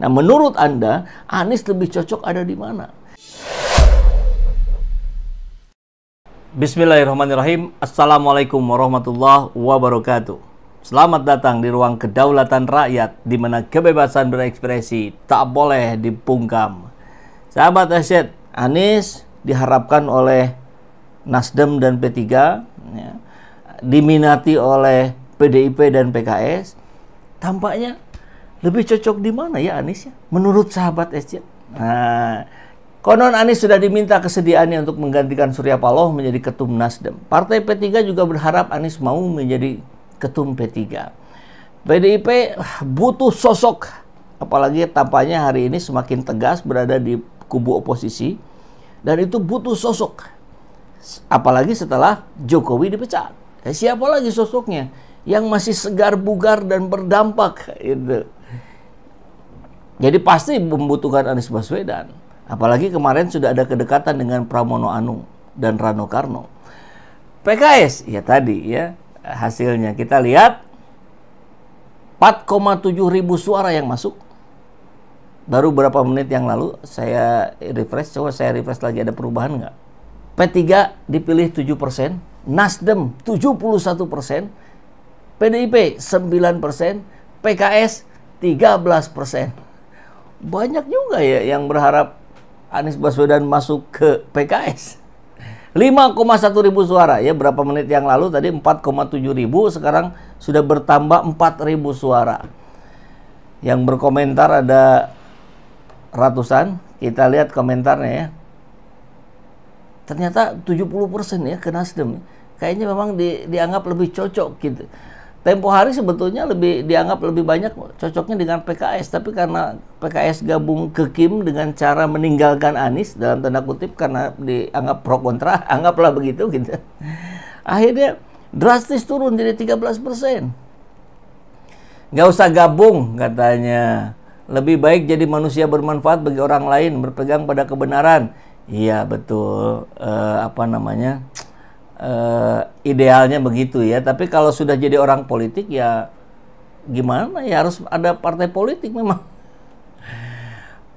Nah, menurut Anda, Anies lebih cocok ada di mana? Bismillahirrahmanirrahim. Assalamualaikum warahmatullahi wabarakatuh. Selamat datang di ruang kedaulatan rakyat, di mana kebebasan berekspresi tak boleh dipungkam. Sahabat asyik, Anies diharapkan oleh Nasdem dan P3, ya, diminati oleh PDIP dan PKS. Tampaknya lebih cocok di mana ya Anies ya? Menurut sahabat asyik. Nah, konon Anies sudah diminta kesediaannya untuk menggantikan Surya Paloh menjadi ketum Nasdem. Partai P3 juga berharap Anies mau menjadi ketum P3. PDIP butuh sosok, apalagi tampaknya hari ini semakin tegas berada di kubu oposisi, dan itu butuh sosok. Apalagi setelah Jokowi dipecat. Siapa lagi sosoknya yang masih segar bugar dan berdampak itu? Jadi pasti membutuhkan Anies Baswedan. Apalagi kemarin sudah ada kedekatan dengan Pramono Anung dan Rano Karno. PKS, ya tadi ya hasilnya kita lihat 4,7 ribu suara yang masuk. Baru berapa menit yang lalu saya refresh, coba saya refresh lagi, ada perubahan nggak? P3 dipilih 7%, Nasdem 71%, PDIP 9%, PKS 13%. Banyak juga ya yang berharap Anies Baswedan masuk ke PKS. 5,1 ribu suara ya, berapa menit yang lalu tadi 4,7 ribu, sekarang sudah bertambah 4 ribu suara. Yang berkomentar ada ratusan. Kita lihat komentarnya ya. Ternyata 70% ya ke Nasdem. Kayaknya memang dianggap lebih cocok gitu. Tempo hari sebetulnya dianggap lebih banyak cocoknya dengan PKS, tapi karena PKS gabung ke Kim dengan cara meninggalkan Anies dalam tanda kutip karena dianggap pro kontra, anggaplah begitu gitu. Akhirnya drastis turun jadi 13%. Nggak usah gabung katanya. Lebih baik jadi manusia bermanfaat bagi orang lain, berpegang pada kebenaran. Iya betul. Idealnya begitu ya, tapi kalau sudah jadi orang politik ya gimana ya, harus ada partai politik memang.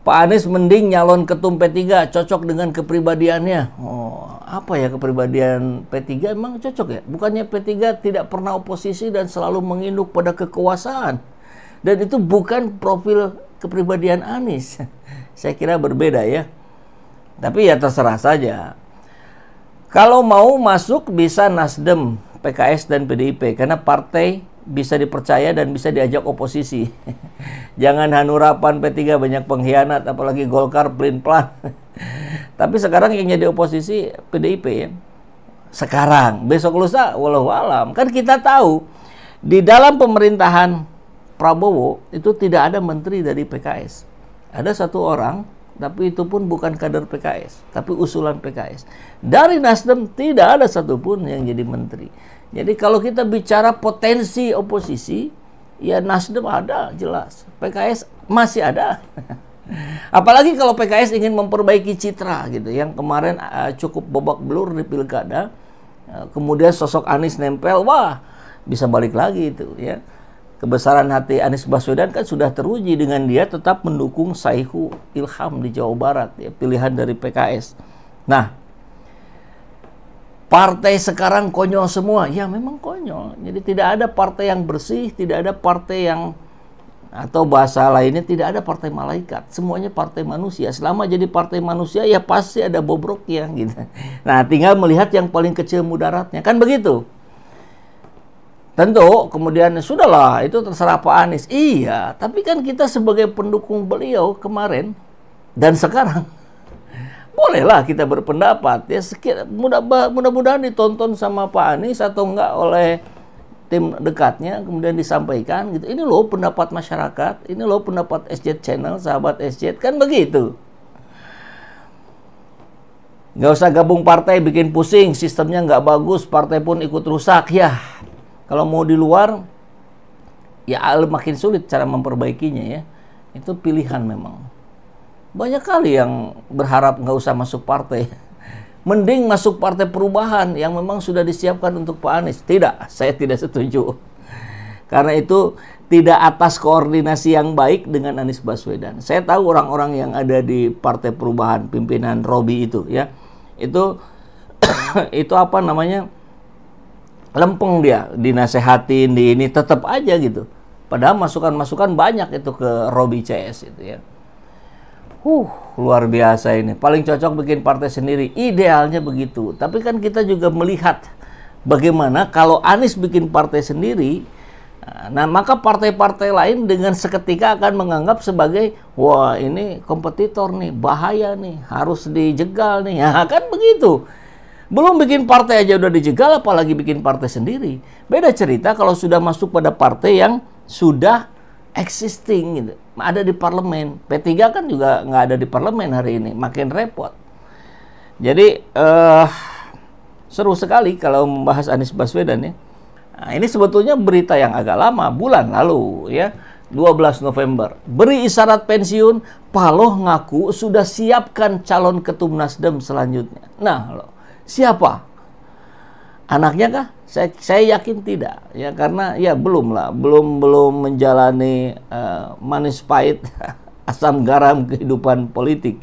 Pak Anies mending nyalon ketum P3, cocok dengan kepribadiannya. Oh, apa ya kepribadian P3 emang cocok ya? Bukannya P3 tidak pernah oposisi dan selalu menginduk pada kekuasaan, dan itu bukan profil kepribadian Anies. Saya kira berbeda ya, tapi ya terserah saja. Kalau mau masuk bisa Nasdem, PKS, dan PDIP. Karena partai bisa dipercaya dan bisa diajak oposisi. Jangan Hanura, PAN, P3 banyak pengkhianat, apalagi Golkar pelin-pelan. Tapi sekarang yang jadi oposisi PDIP ya. Sekarang, besok lusa walau alam. Kan kita tahu di dalam pemerintahan Prabowo itu tidak ada menteri dari PKS. Ada satu orang, tapi itu pun bukan kader PKS, tapi usulan PKS. Dari Nasdem tidak ada satupun yang jadi menteri. Jadi kalau kita bicara potensi oposisi, ya Nasdem ada jelas, PKS masih ada. Apalagi kalau PKS ingin memperbaiki citra gitu, yang kemarin cukup babak belur di pilkada, kemudian sosok Anies nempel, wah bisa balik lagi itu ya. Kebesaran hati Anies Baswedan kan sudah teruji dengan dia tetap mendukung Saihu Ilham di Jawa Barat, ya, pilihan dari PKS. Nah, partai sekarang konyol semua. Ya memang konyol. Jadi tidak ada partai yang bersih, tidak ada partai yang, atau bahasa lainnya tidak ada partai malaikat. Semuanya partai manusia. Selama jadi partai manusia ya pasti ada bobroknya gitu. Nah, tinggal melihat yang paling kecil mudaratnya. Kan begitu. Tentu kemudian sudahlah itu terserah Pak Anies. Iya, tapi kan kita sebagai pendukung beliau kemarin dan sekarang bolehlah kita berpendapat ya. Mudah-mudahan ditonton sama Pak Anies atau enggak oleh tim dekatnya, kemudian disampaikan gitu. Ini loh pendapat masyarakat, ini loh pendapat SJ Channel, sahabat SJ, kan begitu. Nggak usah gabung partai bikin pusing, sistemnya nggak bagus, partai pun ikut rusak ya. Kalau mau di luar, ya makin sulit cara memperbaikinya ya. Itu pilihan memang. Banyak kali yang berharap nggak usah masuk partai. Mending masuk partai perubahan yang memang sudah disiapkan untuk Pak Anies. Tidak, saya tidak setuju. Karena itu tidak atas koordinasi yang baik dengan Anies Baswedan. Saya tahu orang-orang yang ada di Partai Perubahan, pimpinan Robi itu ya, itu itu apa namanya, lempeng dia, dinasehatin di ini tetap aja gitu. Padahal masukan-masukan banyak itu ke Robi CS itu ya. Luar biasa ini. Paling cocok bikin partai sendiri. Idealnya begitu. Tapi kan kita juga melihat bagaimana kalau Anies bikin partai sendiri, nah maka partai-partai lain dengan seketika akan menganggap sebagai, wah ini kompetitor nih, bahaya nih, harus dijegal nih. Ya kan begitu. Belum bikin partai aja udah dijegal, apalagi bikin partai sendiri. Beda cerita kalau sudah masuk pada partai yang sudah existing gitu, ada di parlemen. P3 kan juga nggak ada di parlemen hari ini, makin repot. Jadi seru sekali kalau membahas Anies Baswedan ya. Nah, ini sebetulnya berita yang agak lama, bulan lalu ya, 12 November. Beri isyarat pensiun, Paloh ngaku sudah siapkan calon ketum Nasdem selanjutnya. Nah, loh, siapa? Anaknya kah? Saya yakin tidak ya, karena ya belum menjalani manis pahit asam garam kehidupan politik,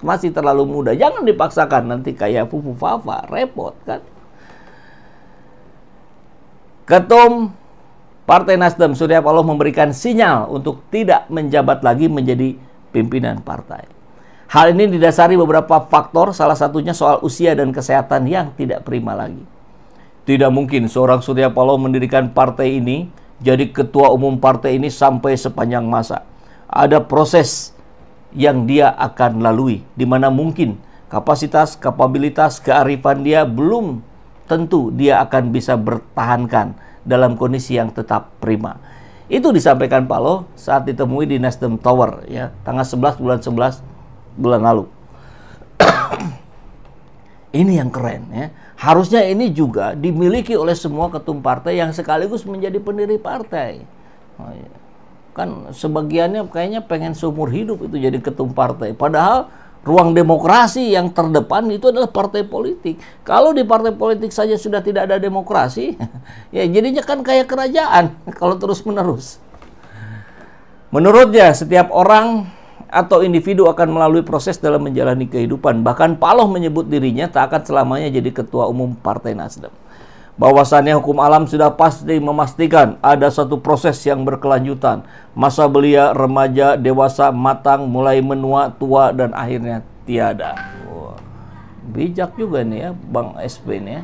masih terlalu muda. Jangan dipaksakan nanti kayak Fufu Fafa, repot kan. Ketum Partai Nasdem Surya Paloh memberikan sinyal untuk tidak menjabat lagi menjadi pimpinan partai. Hal ini didasari beberapa faktor, salah satunya soal usia dan kesehatan yang tidak prima lagi. Tidak mungkin seorang Surya Paloh mendirikan partai ini, jadi ketua umum partai ini sampai sepanjang masa. Ada proses yang dia akan lalui, di mana mungkin kapasitas, kapabilitas, kearifan dia belum tentu dia akan bisa bertahankan dalam kondisi yang tetap prima. Itu disampaikan Paloh saat ditemui di Nasdem Tower ya, tanggal 11 bulan lalu. Ini yang keren ya. Harusnya ini juga dimiliki oleh semua ketum partai yang sekaligus menjadi pendiri partai. Oh, ya. Kan sebagiannya kayaknya pengen seumur hidup itu jadi ketum partai. Padahal ruang demokrasi yang terdepan itu adalah partai politik. Kalau di partai politik saja sudah tidak ada demokrasi, ya jadinya kan kayak kerajaan kalau terus-menerus. Menurutnya, setiap orang atau individu akan melalui proses dalam menjalani kehidupan. Bahkan Paloh menyebut dirinya tak akan selamanya jadi ketua umum Partai Nasdem. Bahwasannya hukum alam sudah pasti memastikan ada satu proses yang berkelanjutan. Masa belia, remaja, dewasa, matang, mulai menua, tua, dan akhirnya tiada. Wah, bijak juga nih ya Bang SP nih ya.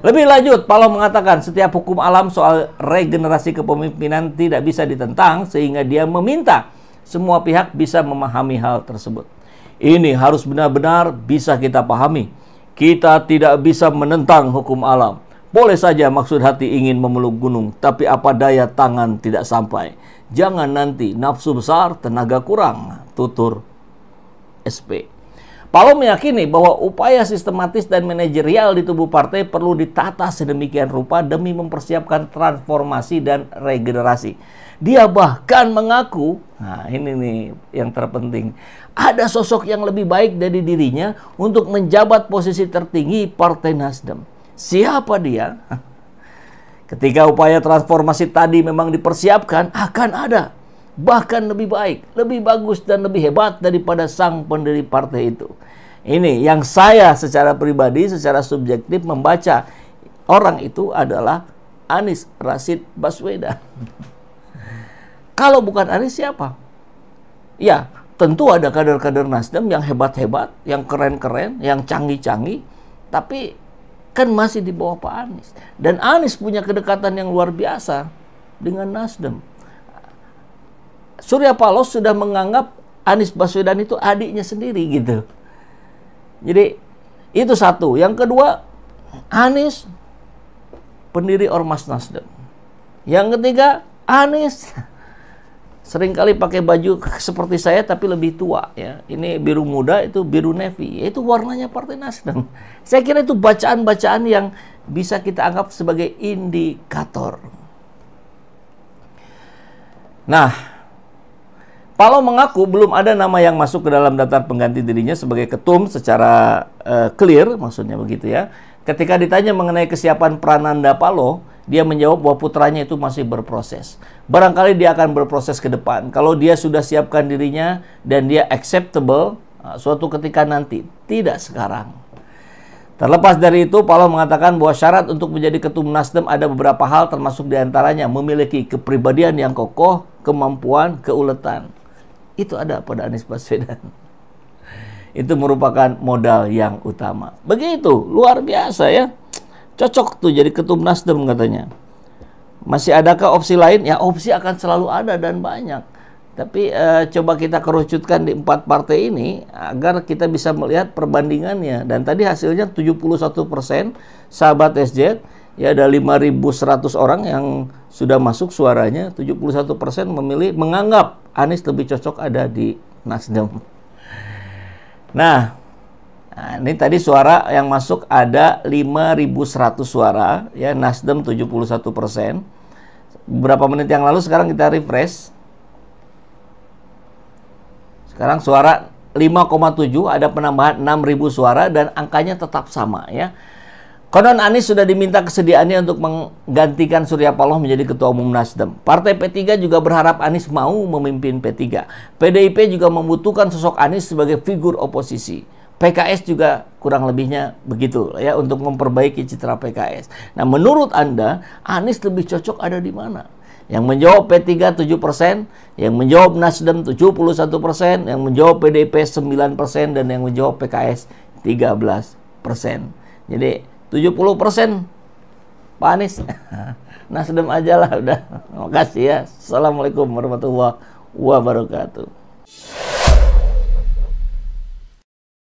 Lebih lanjut, Paloh mengatakan setiap hukum alam soal regenerasi kepemimpinan tidak bisa ditentang, sehingga dia meminta semua pihak bisa memahami hal tersebut. Ini harus benar-benar bisa kita pahami. Kita tidak bisa menentang hukum alam. Boleh saja maksud hati ingin memeluk gunung, tapi apa daya tangan tidak sampai. Jangan nanti nafsu besar, tenaga kurang. Tutur SP. Paloh meyakini bahwa upaya sistematis dan manajerial di tubuh partai perlu ditata sedemikian rupa demi mempersiapkan transformasi dan regenerasi. Dia bahkan mengaku, nah ini nih yang terpenting, ada sosok yang lebih baik dari dirinya untuk menjabat posisi tertinggi Partai Nasdem. Siapa dia? Ketika upaya transformasi tadi memang dipersiapkan, akan ada bahkan lebih baik, lebih bagus dan lebih hebat daripada sang pendiri partai itu. Ini yang saya secara pribadi, secara subjektif membaca orang itu adalah Anies Rashid Baswedan. Kalau bukan Anies siapa? Ya, tentu ada kader-kader Nasdem yang hebat-hebat, yang keren-keren, yang canggih-canggih, tapi kan masih di bawah Pak Anies. Dan Anies punya kedekatan yang luar biasa dengan Nasdem. Surya Paloh sudah menganggap Anies Baswedan itu adiknya sendiri gitu. Jadi itu satu. Yang kedua, Anies pendiri Ormas Nasdem. Yang ketiga, Anies seringkali pakai baju seperti saya tapi lebih tua ya. Ini biru muda, itu biru navy. Itu warnanya Partai Nasdem. Saya kira itu bacaan-bacaan yang bisa kita anggap sebagai indikator. Nah, Paloh mengaku belum ada nama yang masuk ke dalam daftar pengganti dirinya sebagai ketum secara clear, maksudnya begitu ya. Ketika ditanya mengenai kesiapan Prananda Paloh, dia menjawab bahwa putranya itu masih berproses. Barangkali dia akan berproses ke depan. Kalau dia sudah siapkan dirinya dan dia acceptable, suatu ketika nanti, tidak sekarang. Terlepas dari itu, Paloh mengatakan bahwa syarat untuk menjadi ketum Nasdem ada beberapa hal, termasuk diantaranya memiliki kepribadian yang kokoh, kemampuan, keuletan. Itu ada pada Anies Baswedan. Itu merupakan modal yang utama. Begitu, luar biasa ya. Cocok tuh jadi ketum Nasdem katanya. Masih adakah opsi lain? Ya, opsi akan selalu ada dan banyak. Tapi coba kita kerucutkan di 4 partai ini agar kita bisa melihat perbandingannya. Dan tadi hasilnya 71% sahabat SJ, ya ada 5.100 orang yang sudah masuk suaranya, 71% menganggap Anies lebih cocok ada di Nasdem. Nah, ini tadi suara yang masuk ada 5.100 suara, ya Nasdem 71%. Beberapa menit yang lalu, sekarang kita refresh. Sekarang suara 5,7, ada penambahan 6.000 suara dan angkanya tetap sama ya. Konon Anies sudah diminta kesediaannya untuk menggantikan Surya Paloh menjadi ketua umum Nasdem. Partai P3 juga berharap Anies mau memimpin P3. PDIP juga membutuhkan sosok Anies sebagai figur oposisi. PKS juga kurang lebihnya begitu ya, untuk memperbaiki citra PKS. Nah, menurut Anda, Anies lebih cocok ada di mana? Yang menjawab P3 7%, yang menjawab Nasdem 71%, yang menjawab PDIP 9%, dan yang menjawab PKS 13%. Jadi 70% Pak Anies. Nasdem aja lah udah. Makasih ya. Assalamualaikum warahmatullahi wabarakatuh.